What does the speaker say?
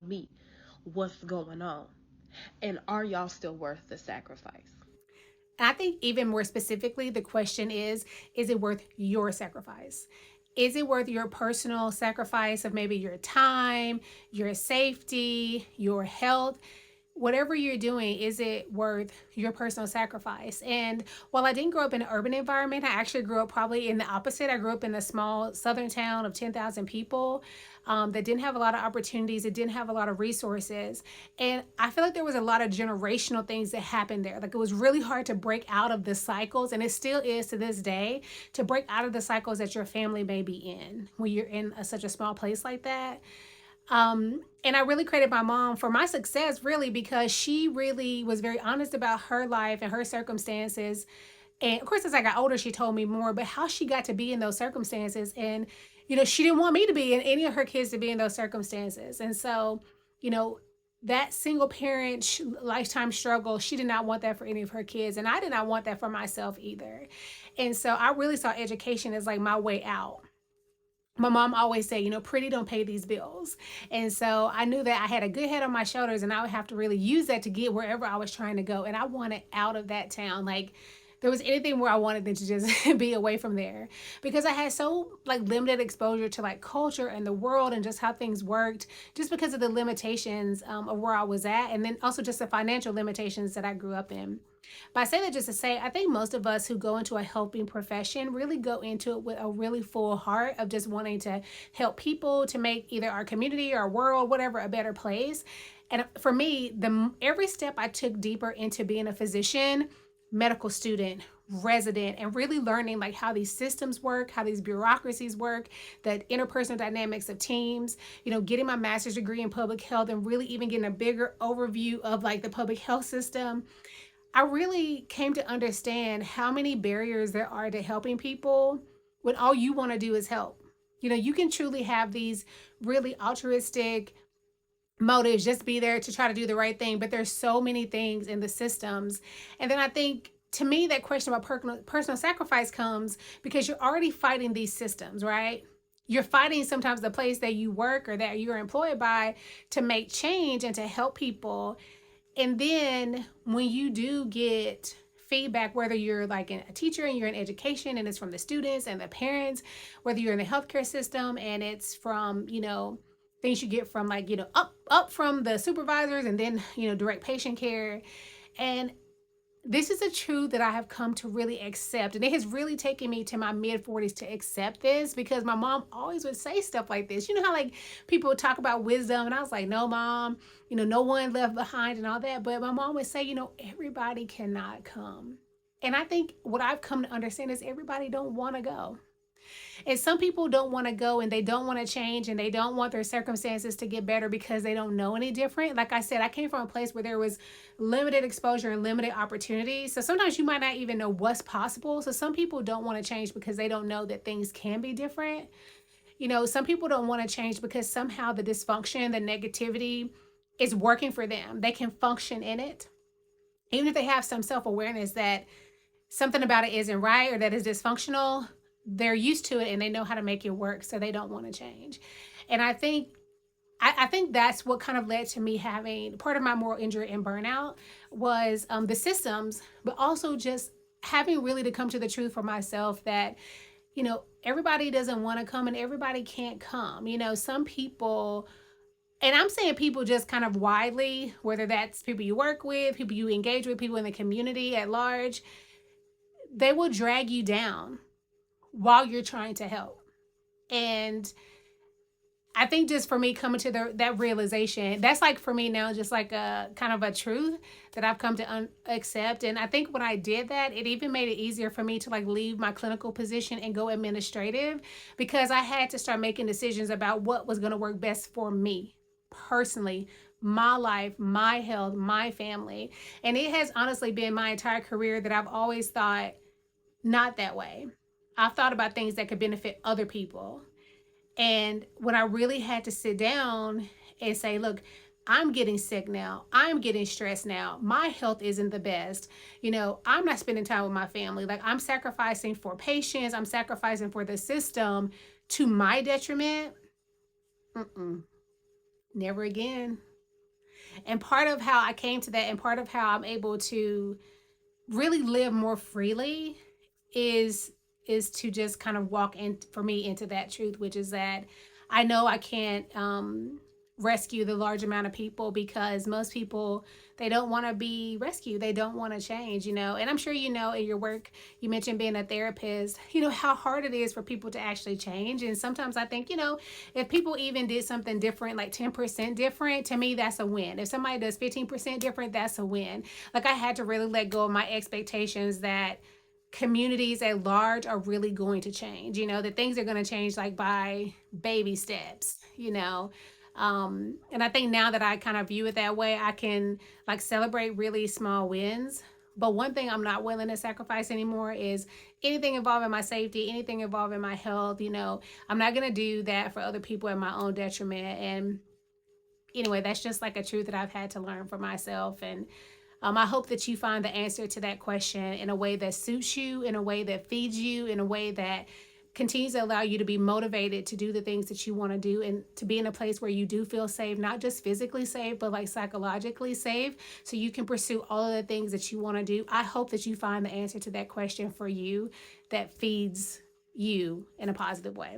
me what's going on, and are y'all still worth the sacrifice? And I think even more specifically, the question is it worth your sacrifice? Is it worth your personal sacrifice of maybe your time, your safety, your health? Whatever you're doing, is it worth your personal sacrifice? And while I didn't grow up in an urban environment, I actually grew up probably in the opposite. I grew up in a small southern town of 10,000 people, that didn't have a lot of opportunities. It didn't have a lot of resources. And I feel like there was a lot of generational things that happened there. Like it was really hard to break out of the cycles, and it still is to this day, to break out of the cycles that your family may be in when you're in such a small place like that. And I really credit my mom for my success, really, because she really was very honest about her life and her circumstances. And of course, as I got older, she told me more, but how she got to be in those circumstances. And, she didn't want me to be, and any of her kids to be in those circumstances. And so, you know, that single parent lifetime struggle, she did not want that for any of her kids. And I did not want that for myself either. And so I really saw education as like my way out. My mom always said, pretty don't pay these bills. And so I knew that I had a good head on my shoulders, and I would have to really use that to get wherever I was trying to go. And I wanted out of that town. Like there was anything where I wanted them to just be away from there, because I had so like limited exposure to like culture and the world and just how things worked, just because of the limitations of where I was at. And then also just the financial limitations that I grew up in. But I say that just to say, I think most of us who go into a helping profession really go into it with a really full heart of just wanting to help people, to make either our community, our world, whatever, a better place. And for me, the every step I took deeper into being a physician, medical student, resident, and really learning like how these systems work, how these bureaucracies work, the interpersonal dynamics of teams, getting my master's degree in public health, and really even getting a bigger overview of like the public health system, I really came to understand how many barriers there are to helping people when all you want to do is help. You can truly have these really altruistic motives, just be there to try to do the right thing, but there's so many things in the systems. And then I think, to me, that question about personal sacrifice comes because you're already fighting these systems, right? You're fighting sometimes the place that you work or that you're employed by to make change and to help people. And then when you do get feedback, whether you're like a teacher and you're in education and it's from the students and the parents, whether you're in the healthcare system and it's from, things you get from like, up from the supervisors, and then, direct patient care. And this is a truth that I have come to really accept. And it has really taken me to my mid 40s to accept this, because my mom always would say stuff like this. You know how like people talk about wisdom, and I was like, no, mom, no one left behind and all that. But my mom would say, everybody cannot come. And I think what I've come to understand is everybody don't want to go. And some people don't want to go, and they don't want to change, and they don't want their circumstances to get better because they don't know any different. Like I said, I came from a place where there was limited exposure and limited opportunity. So sometimes you might not even know what's possible. So some people don't want to change because they don't know that things can be different. Some people don't want to change because somehow the dysfunction, the negativity is working for them. They can function in it. Even if they have some self awareness that something about it isn't right or that is dysfunctional, they're used to it and they know how to make it work, so they don't want to change. And I think that's what kind of led to me having part of my moral injury and burnout was the systems, but also just having really to come to the truth for myself that everybody doesn't want to come and everybody can't come. Some people, and I'm saying people just kind of widely, whether that's people you work with, people you engage with, people in the community at large, they will drag you down while you're trying to help. And I think just for me coming to that realization, that's like for me now, just like a kind of a truth that I've come to accept. And I think when I did that, it even made it easier for me to like leave my clinical position and go administrative, because I had to start making decisions about what was going to work best for me personally, my life, my health, my family. And it has honestly been my entire career that I've always thought not that way. I've thought about things that could benefit other people. And when I really had to sit down and say, look, I'm getting sick now. I'm getting stressed now. My health isn't the best. I'm not spending time with my family. Like I'm sacrificing for patients. I'm sacrificing for the system to my detriment. Mm-mm. Never again. And part of how I came to that, and part of how I'm able to really live more freely, is to just kind of walk in for me into that truth, which is that I know I can't rescue the large amount of people, because most people, they don't want to be rescued, they don't want to change, and I'm sure in your work, you mentioned being a therapist, how hard it is for people to actually change. And sometimes I think, if people even did something different, like 10% different, to me that's a win. If somebody does 15% different, that's a win. Like, I had to really let go of my expectations that communities at large are really going to change, that things are going to change like by baby steps, and I think now that I kind of view it that way, I can like celebrate really small wins. But one thing I'm not willing to sacrifice anymore is anything involving my safety, anything involving my health. I'm not going to do that for other people at my own detriment. And anyway, that's just like a truth that I've had to learn for myself. And I hope that you find the answer to that question in a way that suits you, in a way that feeds you, in a way that continues to allow you to be motivated to do the things that you want to do, and to be in a place where you do feel safe, not just physically safe, but like psychologically safe, so you can pursue all of the things that you want to do. I hope that you find the answer to that question for you that feeds you in a positive way.